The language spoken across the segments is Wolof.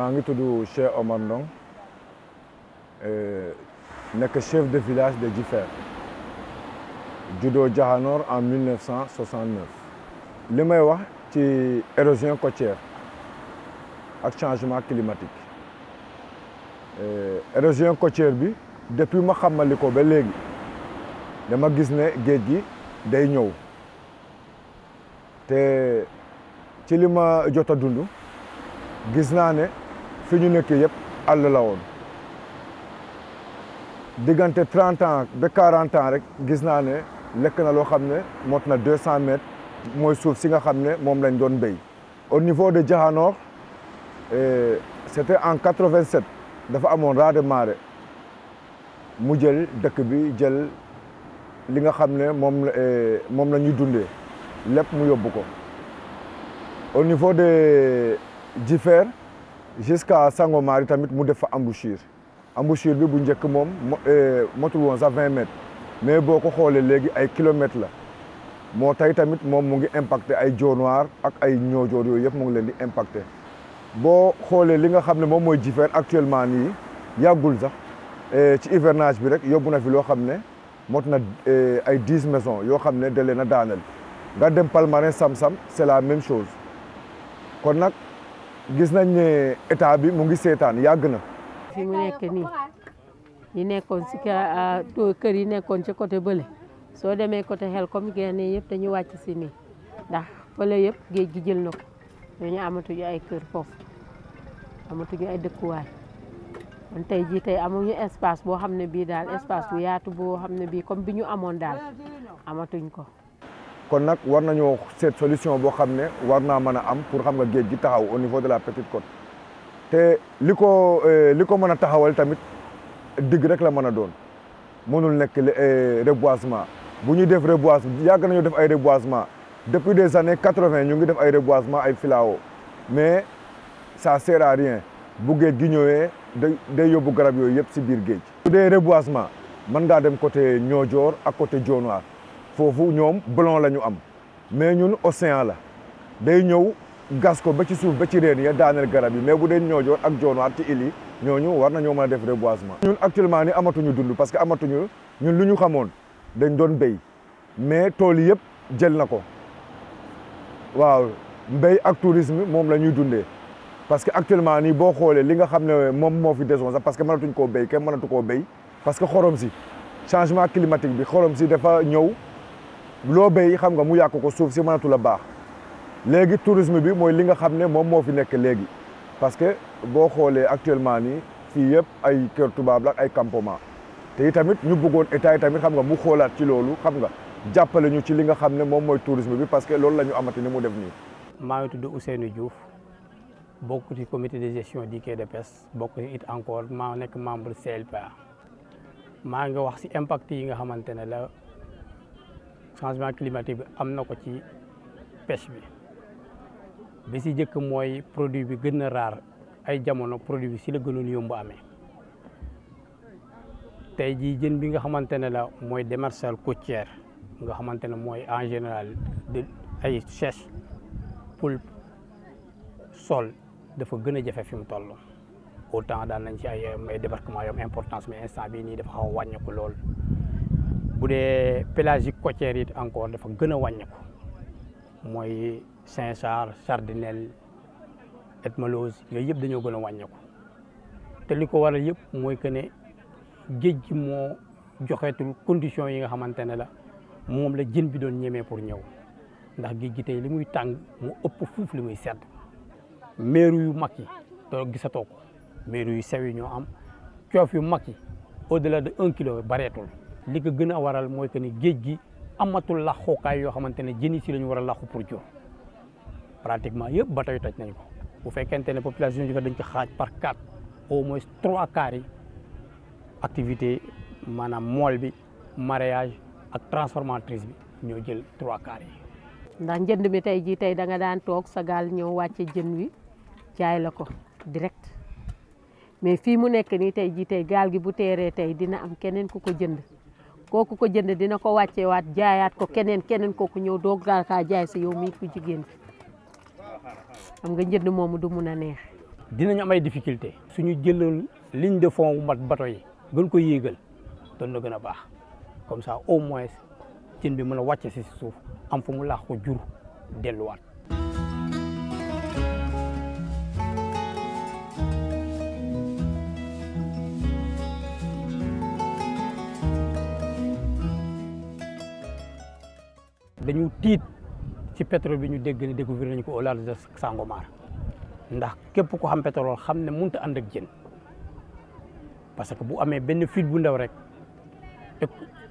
maa ngi tudd Cheikh Omar Ndong nekk chef de village de Djifer juddoo Diakhanor en 1969. li may wax ci érosion côtière ak changement climatique érosion côtière bi depuis ma xamali ko ba léegi dama gis ne géej gi day ñëw te ci li ma jot a dund gis naa ne fi ñu nekk yëpp àll la woon diggante 30 ans ba 40 ans rek gis naa ne lekk na loo xam ne mot na 200 mètres mooy suuf si nga xam ne moom lañ doon béy. Au niveau de Diakhanor c'était en 87 dafa amoon raz de marée mu jël dëkk bi jël li nga xam ne moom la ñuy dundee lépp mu yóbbu ko. Au niveau de Djifer jusqu'à Sangomar tamit mu def fa embouchure bi bu njëkk moom motul woon sax 20 mètres mais boo ko xoolee léegi ay kilomètres la moo tay tamit moom mu ngi impacté ay Dionewar ak ay Niodior yooyu yëpp mu ngi leen di impacté. boo xoolee li nga xam ne moom mooy Djifer actuellement nii yàggul sax ci hivernage bi rek yóbbu na fi loo xam ne mot na ay 10 maisons yoo xam ne da leen a daaneel. nga dem Palmarin Sam-Sam c'est la même chose kon nag gis nañ ne état bi mu ngi seetaan yàgg na. fi mu nekk nii yi nekkoon si kër yi nekkoon ci côté bële soo demee côté Xelkom génne yëpp dañu wàcc si nii ndax fële yëpp géej gi jël na ko dañu amatuñu ay kër foofu amatuñu ay dëkkuwaay kon tey jii tey amuñu espace boo xam ne bii daal espace bu yaatu boo xam ne bii comme bi ñu amoon daal amatuñ ko. kon nag war nañoo seet solution boo xam ne war naa mën a am pour xam nga géej gi taxaw au niveau de la Petite Côte te li ko mën a taxawal tamit digg rek la mën a doon mënul nekk reboisement bu ñuy def reboisement yàgg nañu def ay reboisement depuis des années 80 ñu ngi def ay reboisement ay filao mais ça sert à rien bu géej gi ñëwee day yóbbu garab yooyu yëpp si biir géej. bu dee reboisement mën ngaa dem côté Niodior ak côté Dionewar foofu ñoom blon la ñu am mais ñun océan la day ñëw gas ko ba ci suuf ba ci reen ya daaneel garab yi mais bu dee Niodior ak Dionewar ci île yi ñooñu war nañoo mën a def reboisement. ñun actuellement ni amatuñu dund parce que amatuñu ñun lu ñu xamoon dañ doon béy mais tool yi yëpp jël na ko waaw mbéy ak tourisme moom la ñuy dundee parce que actuellement nii boo xoolee li nga xam ne moom moo fi desoon sax parce que mënatuñ koo béy kenn mënatu koo béy parce que xorom si changement climatique bi xorom si dafa ñëw. loo béy xam nga mu yàq ko suuf si mënatu la baax léegi tourisme bi mooy li nga xam ne moom moo fi nekk léegi parce que boo xoolee actuellement nii fii yëpp ay kër tubaab la ay campement te itamit ñu bëggoon état yi tamit xam nga mu xoolaat ci loolu xam nga jàppale ñu ci li nga xam ne moom mooy tourisme bi parce que loolu la ñu amati ni mu def nii. maa ngi tudd Ousseynou Diouf bokk ci comité de gestion du quai de pêche bokk ci it encore maa nekk membre CLPA maa ngi wax si impact yi nga xamante ne la. changement climatique bi am na ko ci pêche bi si jëkk mooy produit bi gën a raar ay jamono produit bi si la gënoon yomb amee tey jii jën bi nga xamante ne la mooy démersale côtière nga xamante ne mooy en général de ay sèche poulpe sol dafa gën a jafe fi mu toll autant daan nañ ci ay débarquement yom importance mais instant bii nii dafa xaw a wàññeeku lool. bu dee pélagique côtière it encore dafa gën a wàññeeku mooy Saint-Charles Sardinelle Etmalose yooyu yëpp dañoo gën a wàññeeku te li ko waral yëpp mooy que ne géej gi moo joxeetul conditions yi nga xamante ne la moom la jën bi doon ñemee pour ñëw ndax géej gi tey li muy tàng mu ëpp fuuf li muy sedd meeru yu mag yi doo gisatoo ko meeru yu sew yi ñoo am coof yu mag yi au-delà de 1 kilo bareetul. li ko gën a waral mooy que ni géej gi amatul laxukaay yoo xamante ne jën yi si la ñu war a laxu pour jur pratiquement yëpp ba tey toj nañ ko bu fekkente ne population yi dañ ko xaaj par 4 au moins 3 quarts yi activité maanaam mool bi mareyage ak transformatrice bi ñoo jël 3 quarts yi. ndax njënd mi tey jii tey da nga daan toog sa gaal ñëw wàcce jën wi jaay la ko direct mais fii mu nekk nii tey jii tey gaal gi bu teeree tey dina am keneen ku ko jënd. kooku ko jënd dina ko wàcceewaat jaayaat ko keneen kooku ñëw doog kaa jaay sa yow mii ku jigéen xam nga njënd moomu du mun a neex. dinañ am ay difficulté suñu jëloon ligne de fond wu mat bateau yi gën ko yéegal doon na gën a baax comme ça au moins jën bi mën a wàcc si suuf am fu mu laax ko jur delluwaat. dañu tiit ci pétrole bi ñu dégg ne découvrir nañu ko au large de Sangomar ndax képp ko xam pétrole xam ne mënut a ànd ak jën parce que bu amee benn fuite bu ndaw rek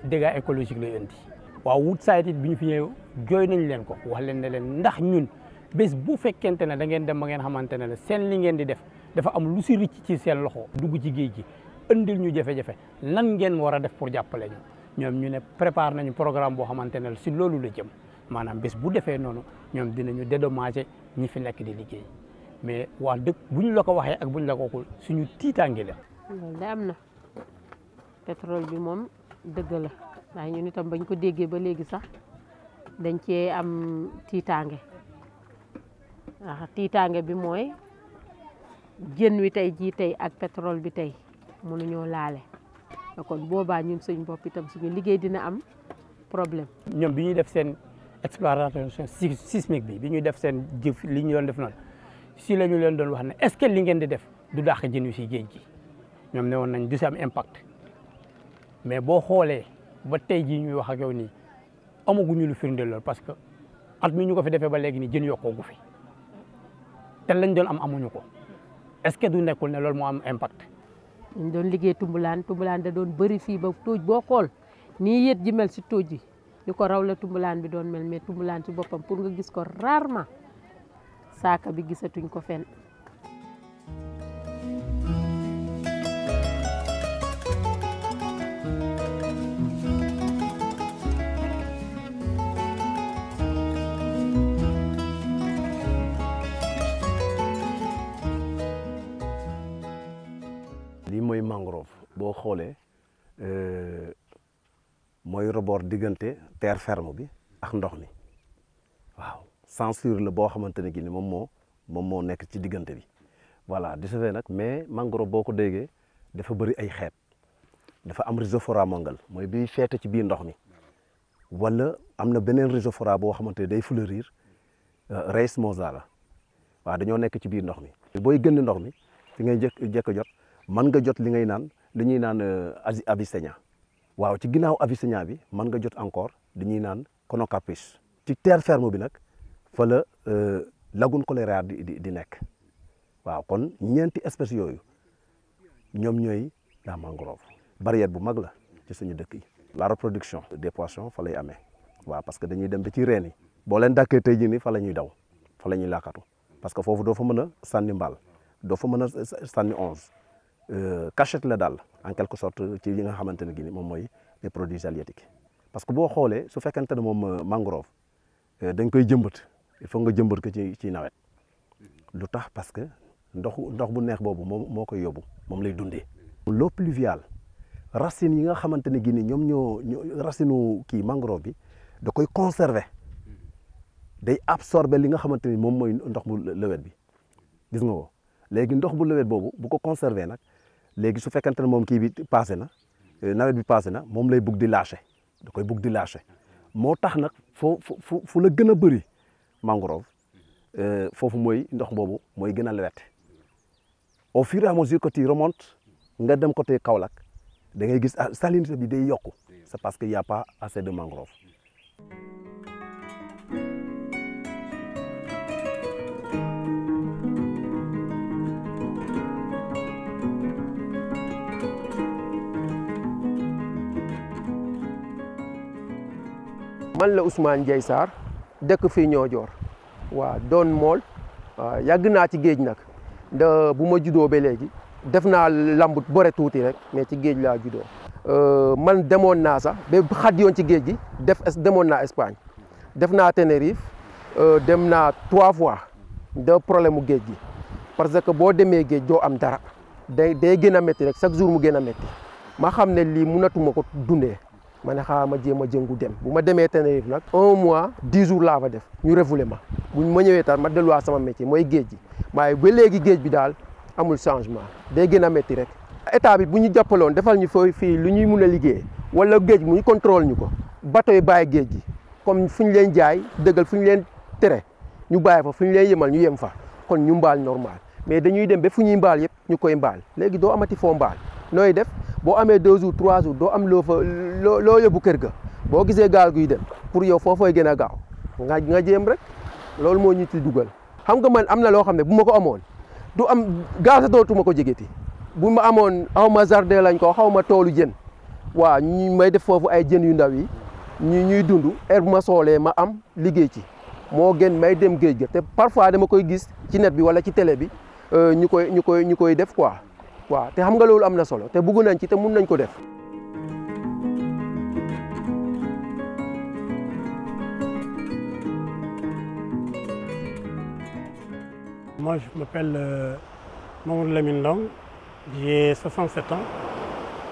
dégâts écologiques lay indi. waaw Woodside it bi ñu fi ñëw jooy nañ leen ko wax leen ne leen ndax ñun bés bu fekkente ne da ngeen dem ba ngeen xamante ne seen li ngeen di def dafa am lu si ricc ci seen loxo dugg ci géej gi indil ñu jafe-jafe lan ngeen war a def pour jàppale ñu. ñoom ñu ne prépare nañu programme boo xamante ne si loolu la jëm maanaam bés bu defee noonu ñoom dinañu dédommager ñi fi nekk di liggéey mais wax dëgg bu ñu la ko waxee ak bu ñu la ko waxul suñu tiitaange la. loolu de am na pétrole bi moom dëgg la waaye ñun itam bañ ko déggee ba léegi sax dañ cee am tiitaange ndax tiitaange bi mooy jën wi tey jii tey ak pétrole bi tey mënuñoo laale. kon boobaa ñun suñ bopp itam suñu liggéey dina am problème. ñoom bi ñuy def seen exploration sismique bi ñuy def seen jëf li ñu doon def noonu si la ñu leen doon wax ne est-ce que li ngeen di def du dàq jën wi si géej gi ñoom ne woon nañ du si am impact mais boo xoolee ba tey jii ñuy wax ak yow nii amaguñu lu firndeel lool parce que at mi ñu ko fi defee ba léegi nii jën yokkoogu fi te lañ doon am amuñu ko est-ce que du nekkul ne loolu moo am impact. ñu doon liggéey tumbulaan da doon bëri fii ba tóoj boo xool nii yët ji mel si tóoj bi ñu ko raw la tumbulaan bi doon mel mais tumbulaan ci boppam pour nga gis ko rarement saaka bi gisatuñ ko fenn. lii mooy mangrove boo xoolee mooy rebord diggante terre ferme bi ak ndox mi waaw censure la boo xamante ne gi ni moom moo nekk ci diggante bi voilà di safee nag mais mangrove boo ko déggee dafa bëri ay xeet dafa am rhizophora mongal mooy bi feete ci biir ndox mi wala am na beneen rhizophora boo xamante ne day fleurir Reis mosala waaw dañoo nekk ci biir ndox mi booy gën ndox mi fi ngay jëkk jot mën nga jot li ñuy naan Avicennia waaw ci ginnaaw Avicennia bi mën nga jot encore li ñuy naan Conocapris ci terre ferme bi nag fa la lagune Colérade di nekk waaw kon ñeenti espèces yooyu ñoom ñooy la mangrove barrière bu mag la ci suñu dëkk yi. la reproduction des poissons fa lay amee waaw parce que dañuy dem ba ci reen yi boo leen dàkkee tey jii nii fa la ñuy daw fa la ñuy làkkatu parce que foofu doo fa mën a sànni mbaal doo fa mën a sànni onze cachette la daal en quelque sorte ci yi nga xamante ne gi moom mooy les produits halieutiques parce que boo xoolee su fekkente ne moom mangrove dañ koy jëmbat il faut nga jëmbat ko ci nawet lu tax parce que ndox bu neex boobu moo koy yóbbu moom lay dundee. l'eau pluviale racines yi nga xamante ne gi ñoom ñoo racine kii mangrove bi da koy conserver day absorber li nga xamante ni moom mooy ndox bu lewet bi gis nga ko léegi ndox bu lewet boobu bu ko conserver nag léegi su fekkente ne moom kii bi passé na nawet bi passé na moom lay bugg di lâcher da koy bugg di lâcher moo tax nag fu la gën a bëri mangrove foofu mooy ndox boobu mooy gën a lewet au fur et à mesure que tu remontes nga dem côté Kaolack da ngay gis salinité bi day yokku c'est parce que y a pas assez de mangrove. man la Ousmane Ndiaye Sarr dëkk fii Niodior waaw doon mool yàgg naa ci géej nag bu ma juddoo ba léegi def naa lamb bore tuuti rek mais ci géej laa juddoo man demoon naa sax ba xat yoon ci géej gi demoon naa Espagne def naa Tenerife dem naa 3 fois de problème mu géej gi parce que boo demee géej doo am dara day gën a métti rek chaque jour mu gën a métti ma xam ne lii mënatuma ko dundee ma ne xaaral ma jéem a jëngu dem bu ma demee Tenerife nag 1 mois 10 jours laa fa def ñu refoulé ma buñ ma ñëwee taal ma delluwaat sama métier mooy géej gi waaye ba léegi géej bi daal amul changement day gën a métti rek. état bi bu ñu jàppaloon defal ñu fii lu ñuy mun a liggéey wala géej mu ñu contrôle ñu ko bateau yi bàyyi géej gi comme fu ñu leen jaay dëggal fu ñu leen tere ñu bàyyi fa fu ñu leen yemal ñu yem fa kon ñu mbaal normal mais dañuy dem ba fu ñuy mbaal yëpp ñu koy mbaal léegi doo amati foo mbaal nooy def boo amee 2 jours 3 jours doo am loo yóbbu kër ga boo gisee gaal guy dem pour yow foofooy gën a gaaw nga jéem rek loolu moo ñu ci dugal. xam nga man am na loo xam ne bu ma ko amoon du am gaal sa dootuma ko jegeti bu ma amoon xaw ma jardin lañ ko xaw ma toolu jën waaw ñu may def foofu ay jën yu ndaw yi ñuy dund heure bu ma soolee ma am liggéey ci moo gën may dem géej ga te parfois dama koy gis ci net bi wala ci télé bi ñu koy def quoi waaw te xam nga loolu am na solo te bëgg nañ ci te mun nañ ko def. Moi, je m'appelle Mamadou Lamine Ndong, j'ai 67 ans.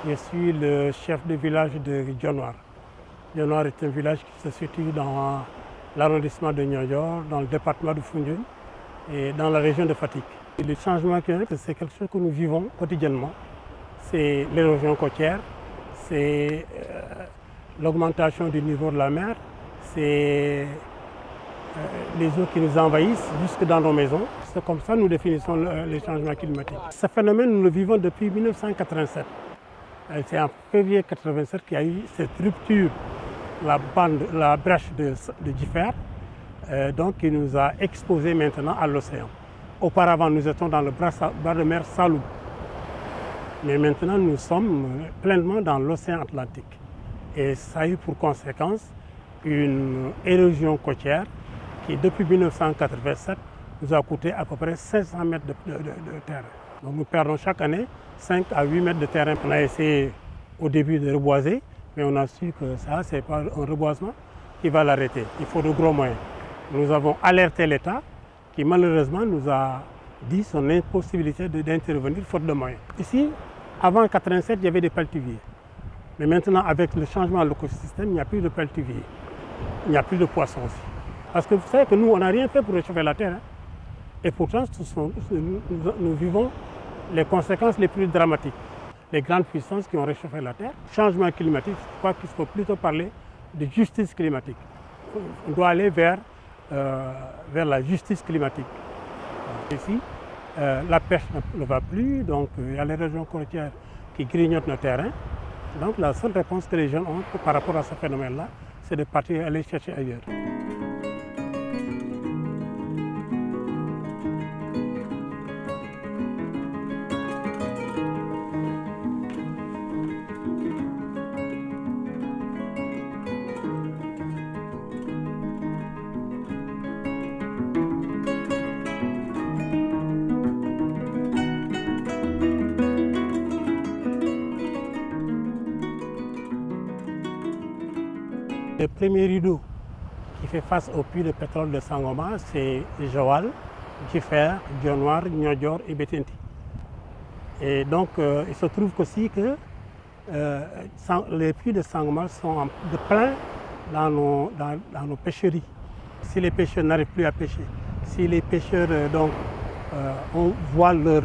Je suis le chef de village de Dionewar. Dionewar est un village qui se situe dans l'arrondissement de Niodior, dans le département de Foundiougne et dans la région de Fatick. Et le changement climatique, c'est quelque chose que nous vivons quotidiennement. C'est l'érosion côtière, c'est l'augmentation du niveau de la mer, c'est les eaux qui nous envahissent jusque dans nos maisons. C'est comme ça que nous définissons les changements climatiques. Ce phénomène, nous le vivons depuis 1987. C'est en février 1987 qu'il y a eu cette rupture, la brèche de Giffert, donc qui nous a exposés maintenant à l'océan. Auparavant, nous étions dans le bras de mer Saloum. Mais maintenant, nous sommes pleinement dans l'océan Atlantique. Et ça a eu pour conséquence une érosion côtière qui, depuis 1987, nous a coûté à peu près 500 mètres de terrain. Donc nous perdons chaque année 5 à 8 mètres de terrain. On a essayé au début de reboiser, mais on a su que ça, ce n'est pas un reboisement qui va l'arrêter. Il faut de gros moyens. Nous avons alerté l'État qui malheureusement nous a dit son impossibilité d'intervenir faute de moyens. Ici, avant 1987, il y avait des paltuviers. Mais maintenant, avec le changement de l'écosystème, il n'y a plus de paltuviers. Il n'y a plus de poissons aussi. Parce que vous savez que nous, on n'a rien fait pour réchauffer la terre. Hein. Et pourtant, nous vivons les conséquences les plus dramatiques. Les grandes puissances qui ont réchauffé la terre. Changement climatique, je crois qu'il faut plutôt parler de justice climatique. On doit aller vers la justice climatique. Ici, la pêche ne va plus, donc il y a les régions côtières qui grignotent nos terrains. Donc la seule réponse que les jeunes ont par rapport à ce phénomène-là, c'est de partir et aller chercher ailleurs. Le premier rideau qui fait face au puits de pétrole de Sangomar, c'est Joal, Giffert, Dionewar, Niodior et Bettenty. Et donc, il se trouve aussi que les puits de Sangomar sont de plein dans nos pêcheries. Si les pêcheurs n'arrivent plus à pêcher, si les pêcheurs on voit leur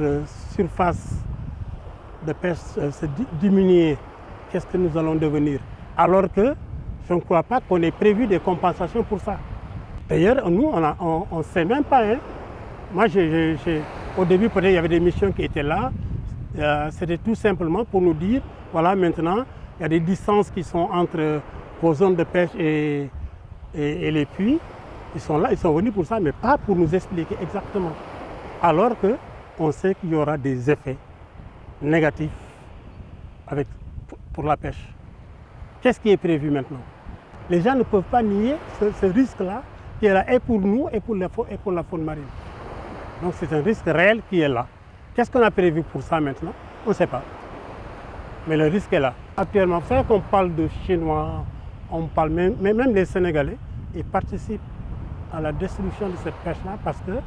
surface de pêche se diminuer, qu'est-ce que nous allons devenir? Alors que je ne crois pas qu'on ait prévu des compensations pour ça. D'ailleurs, nous, on ne sait même pas. Hein. Moi, au début, peut-être il y avait des missions qui étaient là. C'était tout simplement pour nous dire, voilà, maintenant, il y a des distances qui sont entre vos zones de pêche et les puits. Ils sont là, ils sont venus pour ça, mais pas pour nous expliquer exactement. Alors qu'on sait qu'il y aura des effets négatifs pour la pêche. Qu'est-ce qui est prévu maintenant? Les gens ne peuvent pas nier ce risque-là qui est là et pour nous et pour la faune marine. Donc c'est un risque réel qui est là. Qu'est-ce qu'on a prévu pour ça maintenant? On ne sait pas. Mais le risque est là. Actuellement, vous savez qu'on parle de Chinois, on parle même les Sénégalais, ils participent à la destruction de cette pêche-là parce qu'il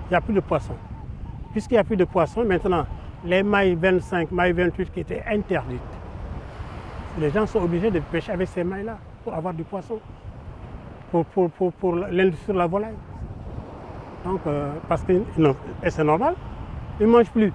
n'y a plus de poissons. Puisqu'il n'y a plus de poissons, maintenant, les mailles 25, mailles 28 qui étaient interdites, les gens sont obligés de pêcher avec ces mailles-là pour avoir du poisson, pour l'industrie de la volaille. Donc, et c'est normal, Ils ne mangent plus.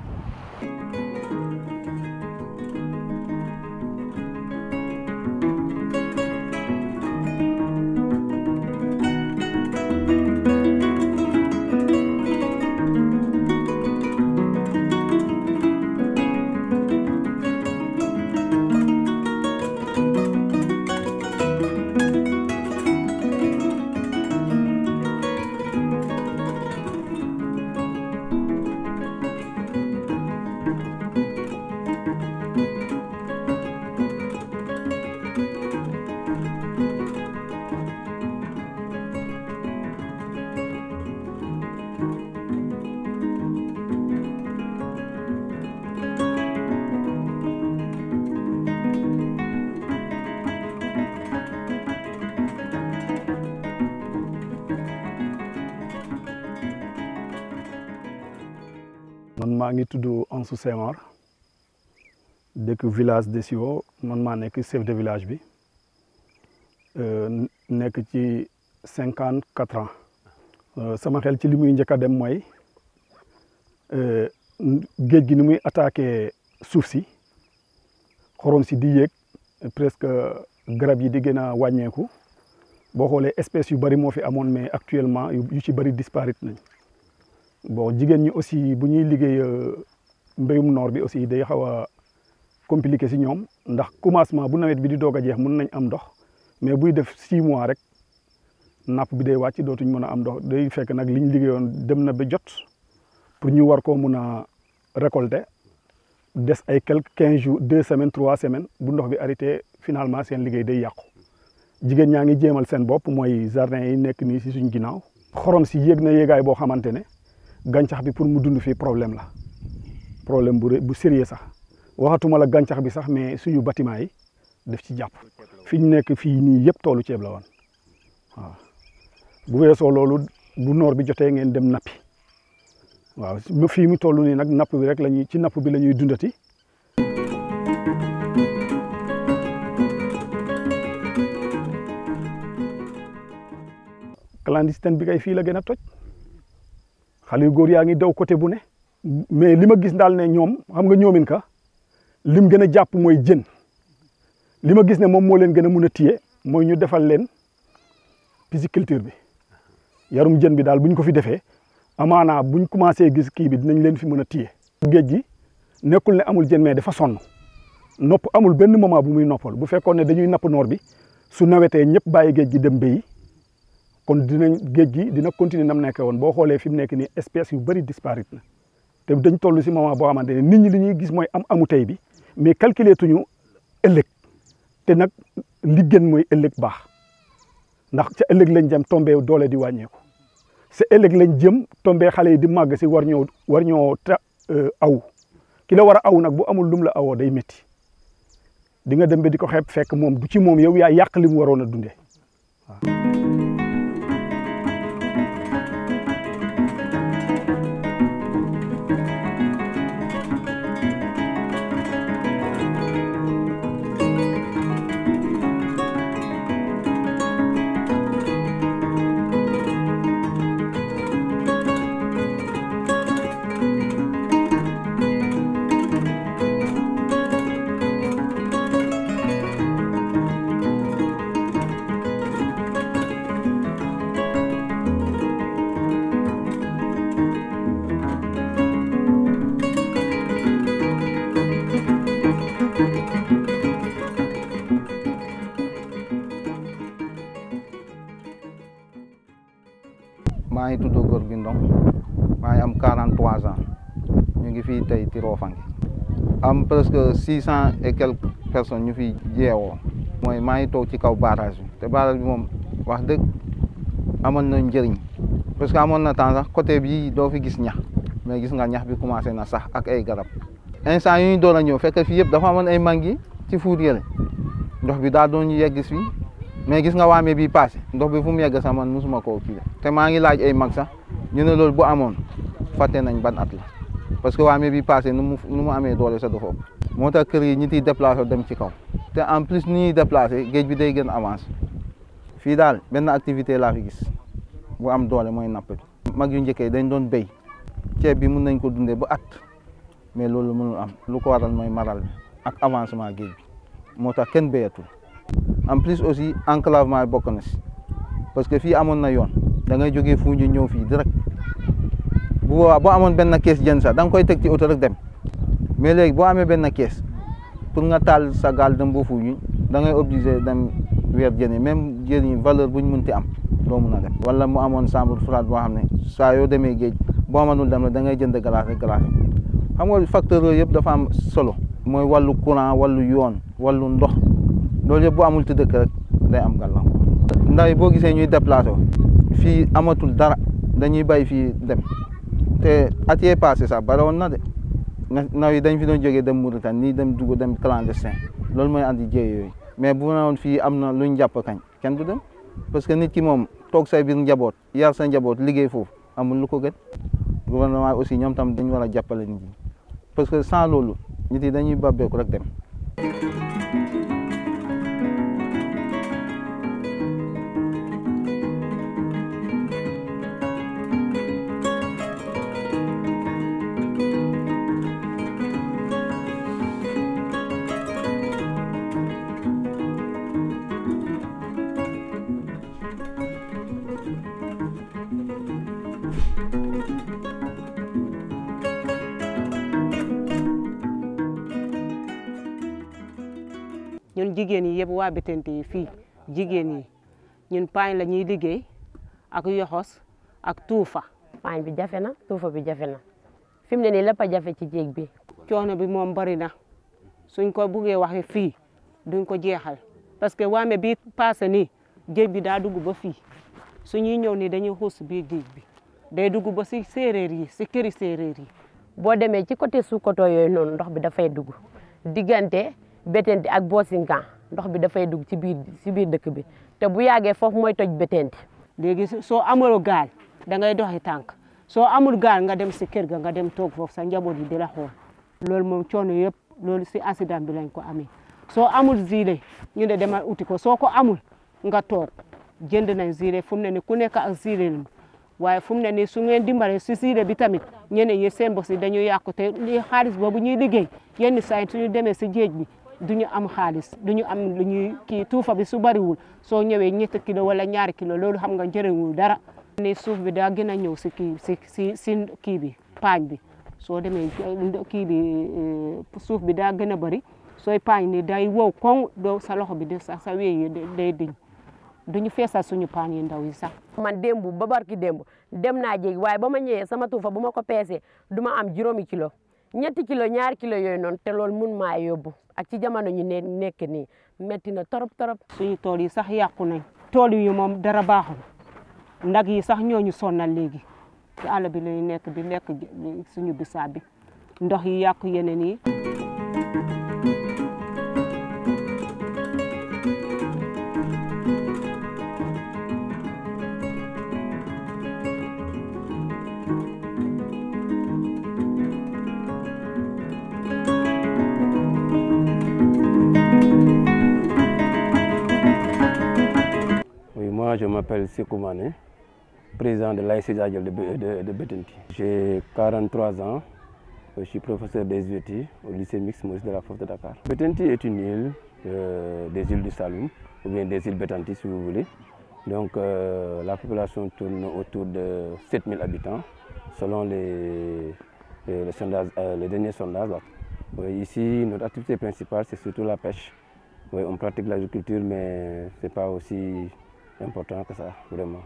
man maa ngi tudd Ansou Senghor dëkk village de Siwo man maa nekk chef de village bi nekk ci 54 ans sama xel ci li muy njëkk a dem mooy géej gi ni muy attaqué suuf si xorom si di yéeg presque garab yi di gën a wàññeeku boo xoolee espèces yu bari moo fi amoon mais actuellement yu ci bari disparaître nañ. bon jigéen ñi aussi bu ñuy liggéey mbéyum noor bi aussi day xaw a compliqué si ñoom ndax commencement bu nawet bi di doog a jeex mun nañ am ndox mais buy def 6 mois rek napp bi day wàcc dootuñ mën a am ndox day fekk nag liñ liggéeyoon dem na ba jot pour ñu war koo mun a récolter des ay quelques 15 jours 2 semaines 3 semaines bu ndox bi arrêté finalement seen liggéey day yàqu jigéen ñaa ngi jéemal seen bopp mooy jardin yi nekk nii si suñ ginnaaw xorom si yéeg na yéegaay boo xamante ne gàncax bi pour mu dund fii problème la problème bu sérieux sax waxatuma la gàncax bi sax mais suñu bâtiment yi def ci jàpp fi ñu nekk fii nii yëpp toolu ceeb la woon waaw bu weesoo loolu bu noor bi jotee ngeen dem nappi waaw fii mu toll nii nag napp bi rek lañuy ci napp bi la ñuy dundati. clandestine bi kay fii la gën a toj. xale yu góor yaa ngi daw côté bu ne mais li ma gis daal ne ñoom xam nga ñoomin ka lim gën a jàpp mooy jën li ma gis ne moom moo leen gën a mun a téye mooy ñu defal leen pisciculture bi yarum jën bi daal bu ñu ko fi defee amaana buñ commencé gis kii bi dinañ leen fi mën a téye. géej gi nekkul ne amul jën mais dafa sonn nopp amul benn moment bu muy noppal bu fekkoon ne dañuy napp noor bi su nawetee ñëpp bàyyi géej gi dem béyi kon dinañ géej gi dina continuer nam nekkee woon boo xoolee fi mu nekk nii espèces yu bëri disparaître na te dañ toll si moment boo xamante ne nit ñi li ñuy gis mooy amu tey bi mais calculer tuñu ëllëg te nag li gën mooy ëllëg baax ndax ca ëllëg lañ jëm tombé doole di wàññeeku sa ëllëg lañ jëm tombé xale yi di màgg si war ñoo aw ki la war a aw nag bu amul lum la awoo day métti di nga dem ba di ko xeeb fekk moom du ci moom yow yaa yàq li mu waroon a dundee waaw. maa ngi tudd Gorgui Ndong maa ngi am 43 ans ñu ngi fii tey ci Rofangi am presque 600 et quelques personnes ñu fi jeewoo mooy maa ngi toog ci kaw barrage bi te barrage bi moom wax dëgg amoon na njëriñ parce que amoon na temps sax côté bi doo fi gis ñax mais gis nga ñax bi commencé na sax ak ay garab instant yu ñu doon a ñëw fekk fii yëpp dafa amoon ay mangi ci fuur yële ndox bi daa doon ñu yegg fii mais gis nga waame bi passé ndox bi fu mu yegg sax man musuma koo kii te maa ngi laaj ay mag sax ñu ne loolu bu amoon fàtte nañ ban at la parce que waame bi passé nu mu amee doole sa dafa ëpp moo tax kër yi ñi ciy déplacé dem ci kaw te en plus ni ñuy déplacé géej bi day gën avance fii daal benn activité laa fi gis bu am doole mooy napp bi mag yu njëkkee dañ doon béy ceeb bi mun nañ ko dundee ba at mais loolu mënul am lu ko waral mooy maral bi ak avancement géej bi moo tax kenn béyatul en plus aussi enclavement bokk na si parce que fii amoon na yoon da ngay jógee Foundiougne ñëw fii direct bu boobaa boo amoon benn kees jën sax da nga koy teg ci oto rek dem mais léegi boo amee benn kees pour nga taal sa gaal dem ba Foundiougne da ngay obligé dem weer jën yi même jën yi valeur bu ñu mënti am doo mun a dem. wala mu amoon chambre froide boo xam ne saa yoo demee géej boo mënul dem rek da ngay jënd glace rek glace xam nga facteur yooyu yëpp dafa am solo. mooy wàllu courant wàllu yoon wàllu ndox loolu yëpp bu amul ci dëkk rek day am gàllankoor. ndaw yi boo gisee ñuy déplacé fii amatul dara dañuy bay fii dem te at yee passé sax bari woon na de ndaw yi dañ fi doon jógee dem Mauritanie nii dem dugg dem clandestin loolu mooy andi jéey yooyu mais bu ma woon fii am na luñ jàpp kañ kenn du dem parce que nit ki moom toog say biir njaboot yar sa njaboot liggéey foofu amul lu ko gën. gouvernement aussi ñoom tam dañu war a jàppale nit ñi parce que sans loolu nit yi dañuy babbeeku rek dem. ñun jigéen yi yëpp waa Bettenty yi fii jigéen yi ñun paañ la ñuy liggéey ak yoxos ak tuufa. paañ bi jafe na tuufa bi jafe na fi mu ne nii lépp a jafe ci jéeg bi. coono bi moom bari na suñ ko buggee waxee fii duñ ko jeexal parce que waame bi passé nii géej bi daa dugg ba fii suñuy ñëw nii dañuy xuus biir géej bi day dugg ba si séeréer yi si këri séeréer yi. boo demee ci côté Sukoto yooyu noonu ndox bi dafay dugg diggante Bettenty ak Bosinkan ndox bi dafay dugg ci biir dëkk bi te bu yàggee foofu mooy toj Bettenty. léegi soo amul gaal da ngay doxi tànk soo amul gaal nga dem si kër ga nga dem toog foofu sa njaboot yi di la xool loolu moom coono yëpp loolu si accident bi lañ ko amee. soo amul gilet ñu ne demal uti ko soo ko amul nga toog jënd nañ gilet fu mu ne ni ku nekk ak gilet lañ waaye fu mu ne nii su ngeen dimbalee si gilet bi tamit ñeneen ñi seen bos yi dañuy yàqu te li xaalis boobu ñuy liggéey yenn saa yi suñu demee si géej bi. duñu am xaalis duñu am lu ñuy kii tuufa bi su bariwul soo ñëwee ñetti kilo wala ñaari kilo loolu xam nga njëriñul dara. ni suuf bi daa gën a ñëw si kii si kii bi paañ bi soo demee kii bi suuf bi daa gën a bari sooy paañ ni day wow koŋ doo sa loxo bi de sax sa wéy yi day diñ duñu feesal suñu paañ yi ndaw yi sax. man démb ba barki démb dem naa jéeg waaye ba ma ñëwee sama tuufa bu ma ko peesee du ma am juróomi kilo ñetti kilo ñaari kilo yooyu noonu te loolu mun maa yóbbu. ak ci jamono ñu nekk nii metti na torop torop. suñu tool yi sax yàqu nañ tool yi moom dara baaxul ndag yi sax ñooñu sonnal léegi ci àll bi lañu nekk di lekk suñu bisaab bi ndox yi yàqu yeneen yi. Moi, je m'appelle Sékou Mané, président de l'ASC Jadiel de Bettenty. J'ai 43 ans, je suis professeur des SVT au lycée mixte Maurice Delafosse de Dakar. Bettenty est une île des îles du Saloum, ou bien des îles Bettenty si vous voulez. Donc la population tourne autour de 7000 habitants, selon les derniers sondages. Ici, notre activité principale, c'est surtout la pêche. On pratique l'agriculture, mais ce n'est pas aussi important que ça, vraiment.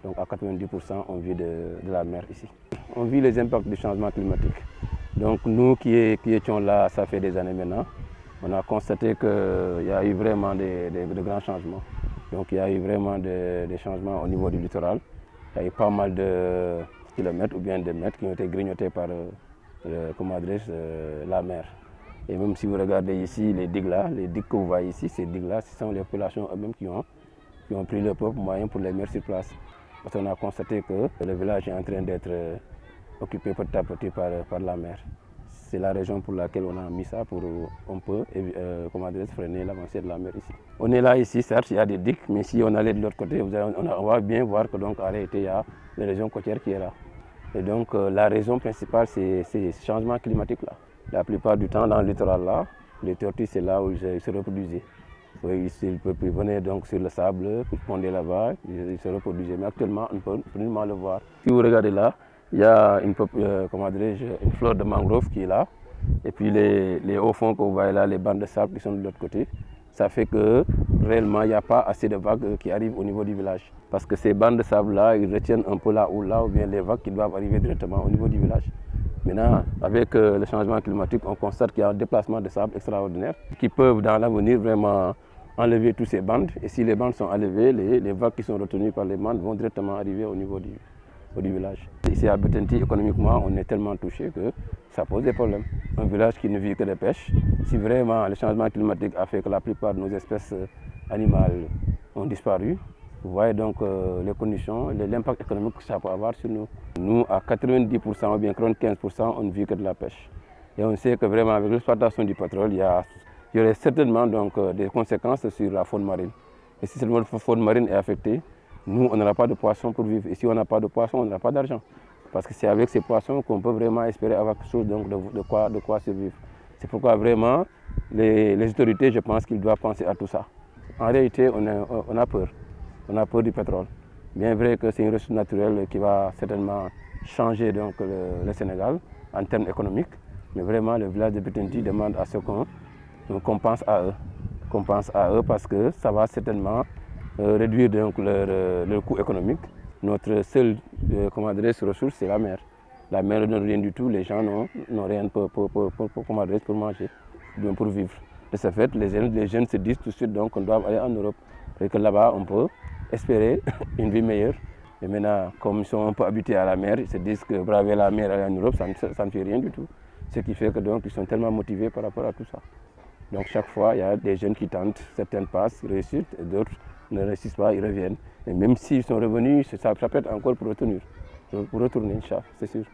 Donc à 90%, on vit de la mer ici. On vit les impacts du changement climatique. Donc nous qui étions là, ça fait des années maintenant, on a constaté qu'il y a eu vraiment de grands changements. Donc il y a eu vraiment des changements au niveau du littoral. Il y a eu pas mal de kilomètres ou bien de mètres qui ont été grignotés par la mer. Et même si vous regardez ici les digues que vous voyez ici, ces digues-là, ce sont les populations eux-mêmes qui ont pris leurs propres moyens pour les mettre sur place. Parce qu'on a constaté que le village est en train d'être occupé petit à petit par la mer. C'est la raison pour laquelle on a mis ça pour on peut freiner l'avancée de la mer ici. On est là ici, certes, il y a des digues, mais si on allait de l'autre côté, on va bien voir que donc en réalité il y a la région côtière qui est là. Et donc la raison principale, c'est ce changement climatique-là. La plupart du temps, dans le littoral-là, les tortues, c'est là où ils se reproduisaient. Oui, ils venaient donc sur le sable, ils pondaient là-bas, ils se reproduisaient. Mais actuellement, on peut plus le voir. Si vous regardez là, il y a une fleur de mangrove qui est là. Et puis les hauts fonds que vous voyez là, les bandes de sable qui sont de l'autre côté, ça fait que réellement il n'y a pas assez de vagues qui arrivent au niveau du village. Parce que ces bandes de sable là, ils retiennent un peu là ou bien les vagues qui doivent arriver directement au niveau du village. Maintenant, avec le changement climatique, on constate qu'il y a un déplacement de sable extraordinaire qui peuvent dans l'avenir vraiment enlever toutes ces bandes. Et si les bandes sont enlevées, les vagues qui sont retenues par les bandes vont directement arriver au niveau du village. Ici à Bettenty, économiquement, on est tellement touché que ça pose des problèmes. Un village qui ne vit que de pêche, si vraiment le changement climatique a fait que la plupart de nos espèces animales ont disparu, vous voyez donc les conditions, l'impact économique que ça peut avoir sur nous. Nous, à 90% ou bien 95%, on ne vit que de la pêche. Et on sait que vraiment avec l'exploitation du pétrole, il y aurait certainement donc, des conséquences sur la faune marine. Et si cette faune marine est affectée, nous, on n'aura pas de poissons pour vivre. Et si on n'a pas de poissons, on n'aura pas d'argent. Parce que c'est avec ces poissons qu'on peut vraiment espérer avoir quelque chose donc, de quoi survivre. C'est pourquoi vraiment, les autorités, je pense qu'ils doivent penser à tout ça. En réalité, on a peur. On a peur du pétrole. Bien vrai que c'est une ressource naturelle qui va certainement changer donc, le Sénégal en termes économiques. Mais vraiment, le village de Bettenty demande à ce qu'on pense à eux. Qu'on pense à eux parce que ça va certainement réduire donc, leur coût économique. Notre seule ressource, c'est la mer. La mer ne donne rien du tout, les gens n'ont rien pour manger, pour vivre. De ce fait, les jeunes se disent tout de suite qu'on doit aller en Europe. Et que là-bas, on peut espérer une vie meilleure. Et maintenant, comme ils sont un peu habitués à la mer, ils se disent que braver la mer aller en Europe, ça ne fait rien du tout. Ce qui fait que donc, ils sont tellement motivés par rapport à tout ça. Donc chaque fois, il y a des jeunes qui tentent, certaines passent, réussissent, et d'autres ne réussissent pas, ils reviennent. Et même s'ils sont revenus, ça peut être encore pour retourner, c'est sûr.